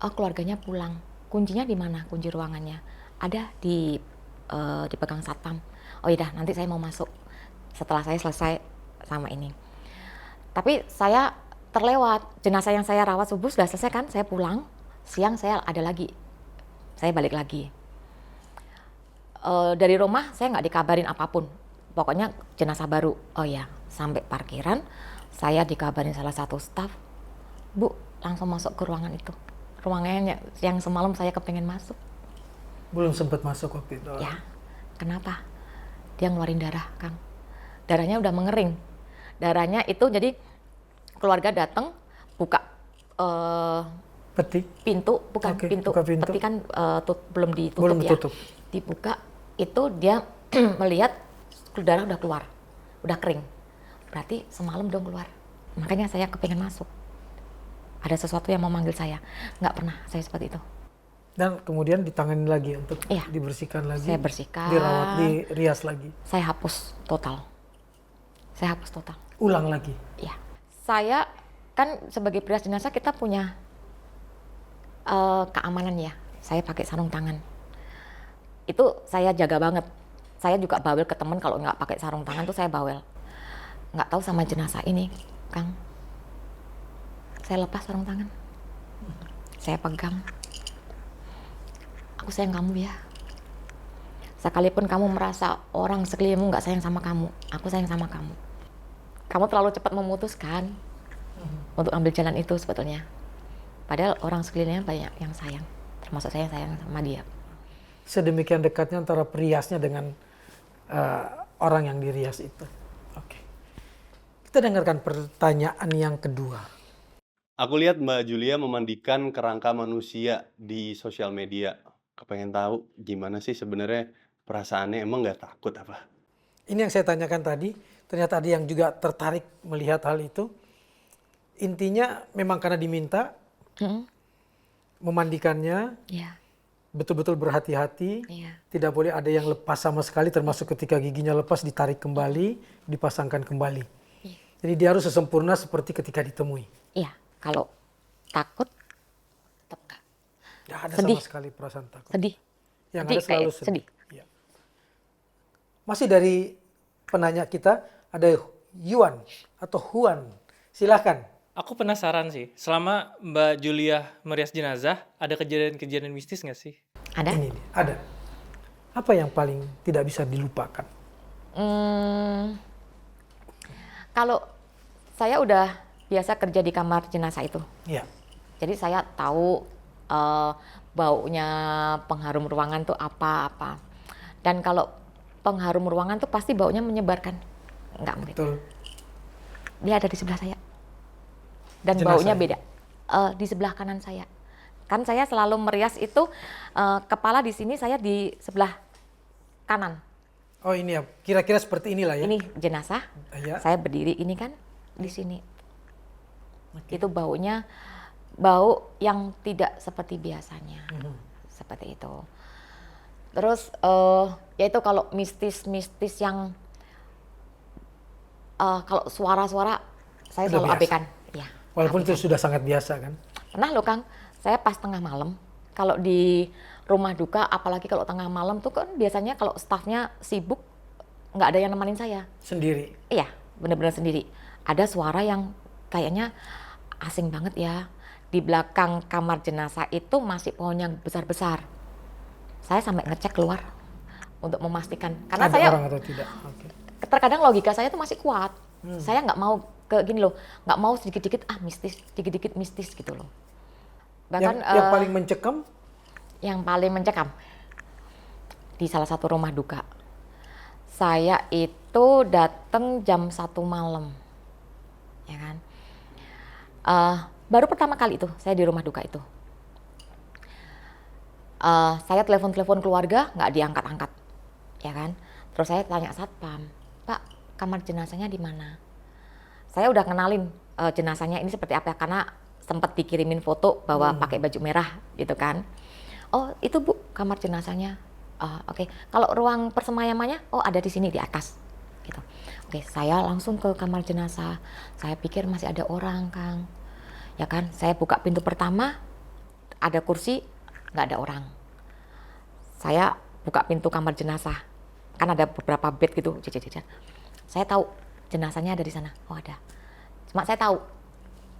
Oh, keluarganya pulang. Kuncinya di mana? Kunci ruangannya ada dipegang satpam. Oh iya, nanti saya mau masuk setelah saya selesai sama ini. Tapi saya terlewat. Jenazah yang saya rawat subuh sudah selesai kan? Saya pulang. Siang saya ada lagi. Saya balik lagi. Dari rumah saya nggak dikabarin apapun. Pokoknya jenazah baru. Oh ya, sampai parkiran saya dikabarin salah satu staf, Bu, langsung masuk ke ruangan itu. Ruangannya yang semalam saya kepengen masuk. Belum sempat masuk waktu itu. Ya, kenapa? Dia ngeluarin darah, Kang. Darahnya udah mengering. Darahnya itu jadi keluarga datang buka Peti. pintu, bukan Oke, pintu. buka pintu. Peti kan belum ditutup Belum ya. ditutup. Dibuka, itu dia melihat darah udah keluar, udah kering. Berarti semalam dong keluar. Makanya saya kepengen masuk. Ada sesuatu yang mau manggil saya. Nggak pernah saya seperti itu. Dan kemudian ditangani lagi untuk Iya. dibersihkan lagi. Saya bersihkan. Dirawat, dirias lagi. Saya hapus total. Saya hapus total. Ulang lagi. Ya. Saya kan sebagai perias jenazah kita punya keamanan ya. Saya pakai sarung tangan. Itu saya jaga banget. Saya juga bawel ke teman kalau nggak pakai sarung tangan tuh saya bawel. Nggak tahu sama jenazah ini, Kang. Saya lepas sarung tangan. Saya pegang. Aku sayang kamu ya. Sekalipun kamu merasa orang sekelilingmu nggak sayang sama kamu, aku sayang sama kamu. Kamu terlalu cepat memutuskan untuk ambil jalan itu sebetulnya. Padahal orang sekelilingnya banyak yang sayang, termasuk saya sayang sama dia. Sedemikian dekatnya antara periasnya dengan orang yang dirias itu. Oke. Kita dengarkan pertanyaan yang kedua. Aku lihat Mbak Julia memandikan kerangka manusia di sosial media. Kepengen tahu gimana sih sebenarnya perasaannya, emang nggak takut apa? Ini yang saya tanyakan tadi. Ternyata ada yang juga tertarik melihat hal itu. Intinya memang karena diminta memandikannya, Iya, betul-betul berhati-hati. iya, Tidak boleh ada yang lepas sama sekali, termasuk ketika giginya lepas ditarik kembali, dipasangkan kembali. Jadi dia harus sesempurna seperti ketika ditemui. iya. Kalau takut, tetap enggak. Tidak ada Sedih. sama sekali perasaan takut. Sedih. Yang Sedih, ada selalu kayak sedih. sedih. Iya. Masih dari penanya kita ada Yuan atau Huan. Silahkan. Aku penasaran sih, selama Mbak Julia merias jenazah, ada kejadian-kejadian mistis nggak sih? Ada? Ini nih, ada. Apa yang paling tidak bisa dilupakan? Kalau saya udah biasa kerja di kamar jenazah itu. Iya. Jadi saya tahu baunya pengharum ruangan tuh apa-apa. Dan kalau pengharum ruangan tuh pasti baunya menyebarkan. Enggak mungkin. Betul. Dia ada di sebelah saya. Dan Jenazah baunya itu? beda. Di sebelah kanan saya. Kan saya selalu merias itu kepala di sini, saya di sebelah kanan. Oh ini ya, kira-kira seperti inilah ya. Ini jenazah. Ya. Saya berdiri ini kan di sini. Itu baunya bau yang tidak seperti biasanya. Seperti itu. Terus yaitu kalau mistis-mistis yang kalau suara-suara saya Udah selalu biasa. abaikan. Ya. Walaupun itu sudah sangat biasa kan. Pernah loh Kang, saya pas tengah malam, kalau di rumah duka, apalagi kalau tengah malam tuh kan biasanya kalau stafnya sibuk, nggak ada yang nemenin saya. Sendiri. Iya, bener-bener sendiri. Ada suara yang kayaknya asing banget ya. Di belakang kamar jenazah itu masih pohon yang besar-besar. Saya sampai ngecek keluar untuk memastikan. Karena Ada saya orang atau tidak. Oke. terkadang logika saya tuh masih kuat. Saya nggak mau ke gini loh, nggak mau sedikit-dikit mistis, sedikit-dikit mistis gitu loh. Bahkan Yang paling mencekam, yang paling mencekam di salah satu rumah duka. Saya itu datang jam 1 malam, ya kan. Baru pertama kali itu saya di rumah duka itu. Saya telepon-telepon keluarga nggak diangkat-angkat, ya kan. Terus saya tanya satpam, Pak, kamar jenazahnya di mana? Saya udah kenalin jenazahnya ini seperti apa, karena sempat dikirimin foto bahwa pakai baju merah gitu kan. Oh itu Bu kamar jenazahnya. Oke. Kalau ruang persemayamannya, oh ada di sini di atas. Gitu. Oke, saya langsung ke kamar jenazah. Saya pikir masih ada orang, Kang. Ya kan, saya buka pintu pertama, ada kursi, nggak ada orang. Saya buka pintu kamar jenazah, kan ada beberapa bed gitu, jajar-jajar. Saya tahu jenazahnya ada di sana. Oh ada. Cuma saya tahu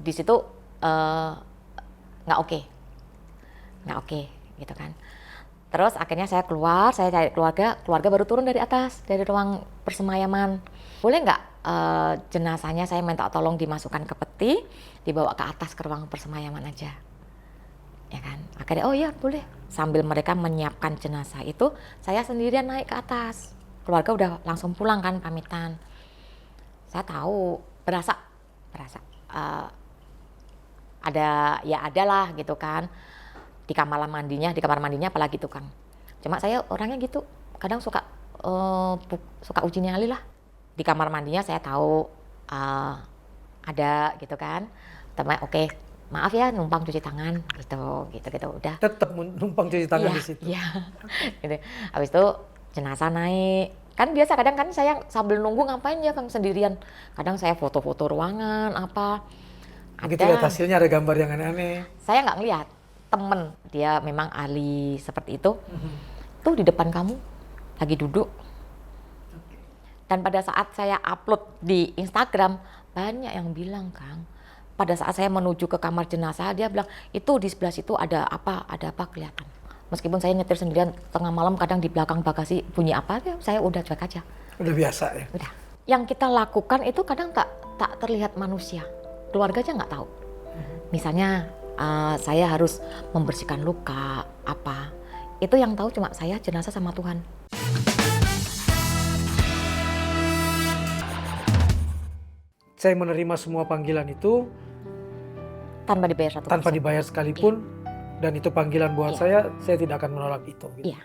di situ nggak oke, gitu kan. Terus akhirnya saya keluar, saya cari keluarga baru turun dari atas, dari ruang persemayaman. Boleh nggak jenazahnya saya minta tolong dimasukkan ke peti, dibawa ke atas ke ruang persemayaman aja. Ya kan? Akhirnya, oh iya boleh. Sambil mereka menyiapkan jenazah itu, saya sendirian naik ke atas. Keluarga udah langsung pulang kan, pamitan. Saya tahu, berasa ada lah gitu kan. Di kamar mandinya apalagi tuh Kang. Cuma saya orangnya gitu, kadang suka uji nyali lah. Di kamar mandinya saya tahu ada gitu kan. Teman oke, maaf ya numpang cuci tangan gitu udah. Tetap numpang cuci tangan di situ. Iya. Gitu. Habis itu jenazah naik. Kan biasa kadang kan saya sambil nunggu ngapain ya Kang sendirian. Kadang saya foto-foto ruangan apa. Begitu lihat hasilnya ada gambar yang aneh-aneh. Saya nggak ngelihat. Temen dia memang ahli seperti itu. Tuh di depan kamu lagi duduk. Dan pada saat saya upload di Instagram, banyak yang bilang Kang, pada saat saya menuju ke kamar jenazah, dia bilang, itu di sebelah situ ada apa kelihatan. Meskipun saya nyetir sendirian tengah malam, kadang di belakang bagasi bunyi apa, ya saya udah cuek aja. Udah biasa ya? Udah. Yang kita lakukan itu kadang tak terlihat manusia. Keluarga aja nggak tahu. Misalnya, saya harus membersihkan luka, apa. Itu yang tahu cuma saya, jenazah sama Tuhan. Saya menerima semua panggilan itu Tanpa dibayar satu tanpa persen. dibayar sekalipun, dan itu panggilan buat saya tidak akan menolak itu. Gitu. Iya.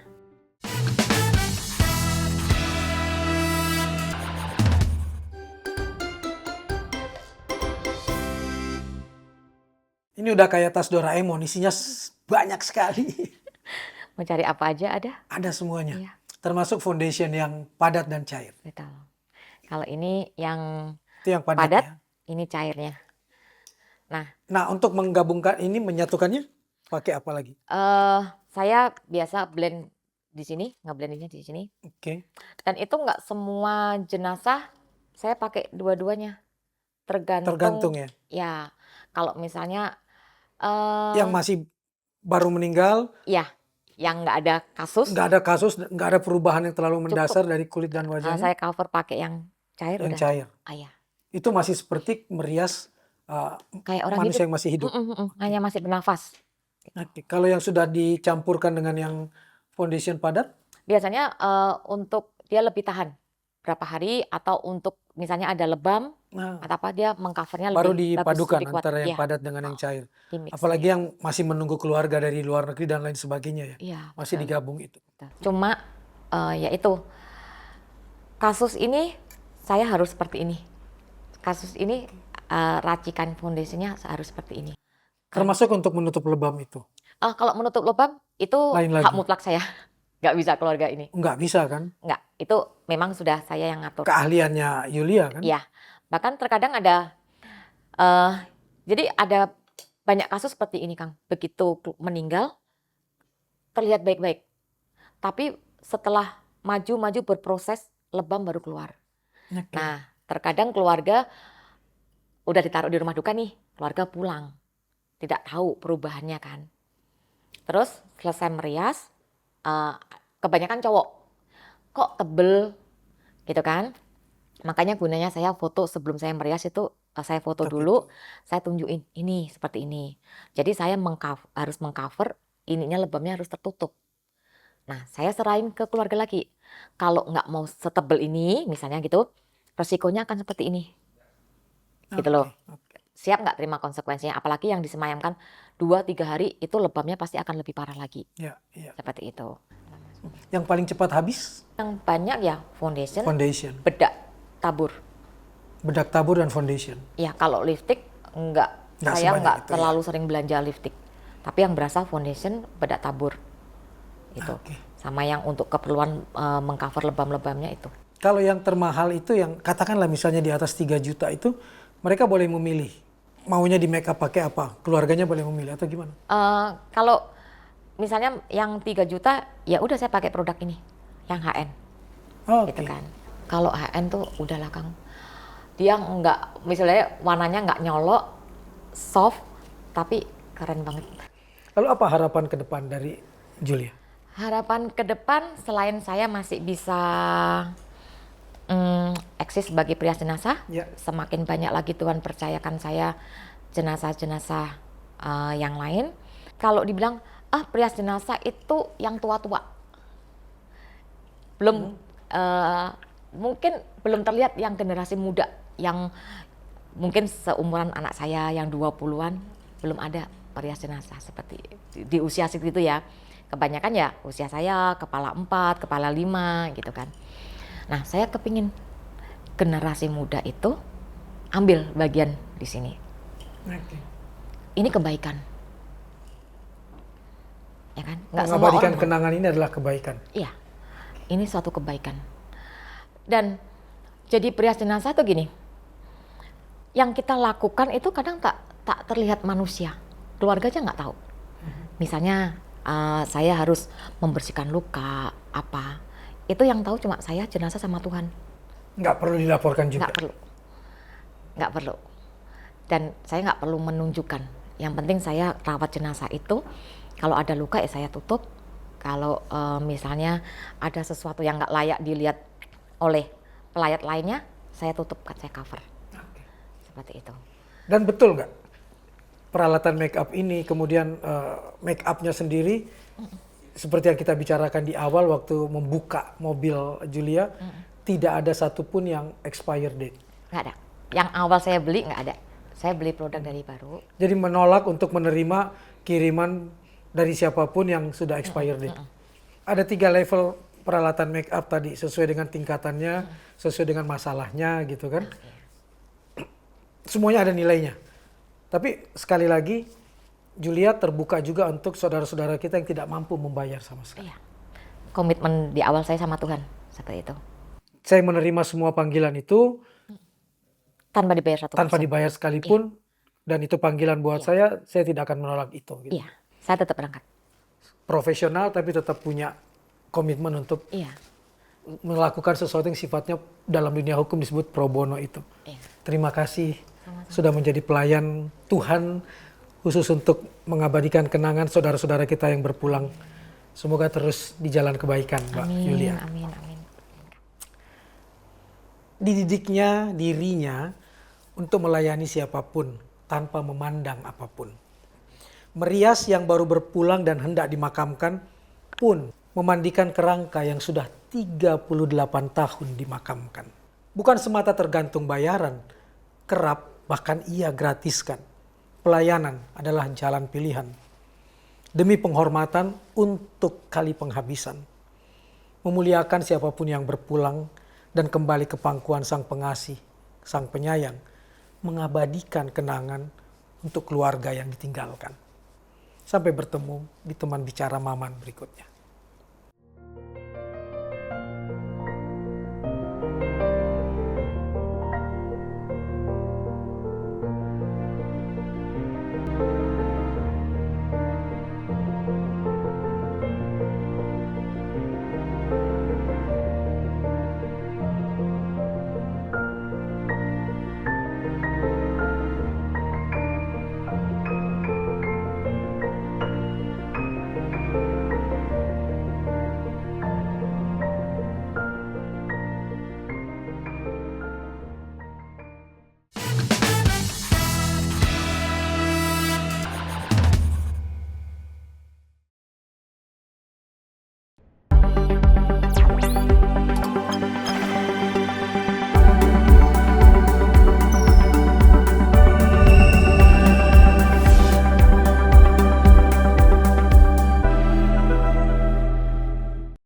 Ini udah kayak tas Doraemon, isinya banyak sekali. Mencari apa aja ada. Ada semuanya. Iya. Termasuk foundation yang padat dan cair. Betul. Kalau ini yang Itu yang padat, padat, ya. ini cairnya. Nah, untuk menggabungkan ini, menyatukannya, pakai apa lagi? Saya biasa blend di sini, ngeblendingnya di sini. Oke. Dan itu nggak semua jenazah saya pakai dua-duanya. Tergantung ya. Ya, kalau misalnya Yang masih baru meninggal, ya, yang nggak ada kasus, nggak ada kasus, nggak ada perubahan yang terlalu mendasar dari kulit dan wajahnya, saya cover pakai yang cair yang udah. cair. Ya. Itu masih seperti merias Kayak orang manusia hidup. yang masih hidup. Hanya masih bernafas. Oke. Kalau yang sudah dicampurkan dengan yang foundation padat, Biasanya untuk dia lebih tahan berapa hari, atau untuk misalnya ada lebam nah, atau apa, dia mengcovernya baru lebih bagus, dipadukan lebih kuat. antara yang Iya, padat dengan yang cair. di-mix. Apalagi yang masih menunggu keluarga dari luar negeri dan lain sebagainya ya. Iya, Masih betul. digabung itu. Cuma ya itu, kasus ini saya harus seperti ini. Kasus ini racikan foundationnya harus seperti ini. Termasuk untuk menutup lebam itu. Kalau menutup lubang itu Lain hak lagi. mutlak saya. Nggak bisa keluarga ini. Nggak bisa kan? Nggak, itu memang sudah saya yang ngatur. Keahliannya Yulia kan? Iya, bahkan terkadang ada, jadi ada banyak kasus seperti ini Kang. Begitu meninggal, terlihat baik-baik. Tapi setelah maju berproses, lebam baru keluar. Oke. Nah, terkadang keluarga udah ditaruh di rumah duka nih, keluarga pulang. Tidak tahu perubahannya kan. Terus selesai merias, kebanyakan cowok. Kok tebel gitu kan. Makanya gunanya saya foto sebelum saya merias itu, saya foto Tetap dulu, saya tunjukin ini seperti ini. Jadi saya harus mengcover, ininya lebamnya harus tertutup. Nah, saya serahin ke keluarga lagi. Kalau nggak mau setebel ini, misalnya gitu, resikonya akan seperti ini. Gitu loh. Oke. Siap nggak terima konsekuensinya? Apalagi yang disemayamkan 2-3 hari, itu lebamnya pasti akan lebih parah lagi. Ya, ya. Seperti itu. Yang paling cepat habis Yang banyak ya foundation, foundation, bedak tabur. bedak tabur dan foundation. Ya kalau lipstick nggak saya sebanyak nggak itu, terlalu sering belanja lipstick. Tapi yang berasa foundation, bedak tabur. Itu. Oke. Sama yang untuk keperluan mengcover lebam-lebamnya itu. Kalau yang termahal itu, yang katakanlah misalnya di atas 3 juta itu, mereka boleh memilih maunya di make up pakai apa, keluarganya boleh memilih atau gimana? Kalau misalnya yang 3 juta, ya udah saya pakai produk ini, yang HN. Oke. Gitu kan. Kalau HN tuh udahlah Kang. Dia nggak, misalnya warnanya nggak nyolok, soft, tapi keren banget. Lalu apa harapan ke depan dari Julia? Harapan ke depan selain saya masih bisa eksis sebagai perias jenazah, Ya. semakin banyak lagi Tuhan percayakan saya jenazah-jenazah yang lain. Kalau dibilang, perias jenazah itu yang tua-tua. Belum, mungkin belum terlihat yang generasi muda, yang mungkin seumuran anak saya yang 20-an, belum ada perias jenazah seperti di usia segitu ya. Kebanyakan ya usia saya kepala 4, kepala 5 gitu kan. Nah, saya kepingin generasi muda itu ambil bagian di sini. Oke. Ini kebaikan. Ya kan? Nggak semua Mengabadikan orang. kenangan ini adalah kebaikan. Iya. Ini suatu kebaikan. Dan jadi perias jenazah tuh gini. Yang kita lakukan itu kadang tak terlihat manusia. Keluarga aja nggak tahu. Misalnya saya harus membersihkan luka apa. Itu yang tahu cuma saya, jenazah sama Tuhan. Nggak perlu dilaporkan juga. Nggak perlu. Dan saya nggak perlu menunjukkan. Yang penting saya rawat jenazah itu. Kalau ada luka ya saya tutup. Kalau misalnya ada sesuatu yang nggak layak dilihat oleh pelayat lainnya, saya tutup, saya cover. Seperti itu. Dan betul nggak peralatan make up ini, kemudian make upnya sendiri, seperti yang kita bicarakan di awal waktu membuka mobil Julia, tidak ada satupun yang expired date. Nggak ada. Yang awal saya beli nggak ada. Saya beli produk dari baru. Jadi menolak untuk menerima kiriman dari siapapun yang sudah expired date. Ada 3 level peralatan make up tadi, sesuai dengan tingkatannya, sesuai dengan masalahnya gitu kan. Semuanya ada nilainya. Tapi sekali lagi, Julia terbuka juga untuk saudara-saudara kita yang tidak mampu membayar sama sekali. Iya. Komitmen di awal saya sama Tuhan seperti itu. Saya menerima semua panggilan itu Tanpa dibayar satu tanpa persen. dibayar sekalipun, dan itu panggilan buat saya tidak akan menolak itu. Gitu. Iya, saya tetap berangkat. Profesional tapi tetap punya komitmen untuk Iya. melakukan sesuatu yang sifatnya dalam dunia hukum disebut pro bono itu. Iya. Terima kasih sudah menjadi pelayan Tuhan khusus untuk mengabadikan kenangan saudara-saudara kita yang berpulang. Semoga terus di jalan kebaikan, Mbak Julia. Amin, amin. Dididiknya dirinya untuk melayani siapapun tanpa memandang apapun. Merias yang baru berpulang dan hendak dimakamkan pun memandikan kerangka yang sudah 38 tahun dimakamkan. Bukan semata tergantung bayaran, kerap bahkan ia gratiskan. Pelayanan adalah jalan pilihan. Demi penghormatan untuk kali penghabisan. Memuliakan siapapun yang berpulang dan kembali ke pangkuan Sang Pengasih, Sang Penyayang, mengabadikan kenangan untuk keluarga yang ditinggalkan. Sampai bertemu di teman bicara Maman berikutnya.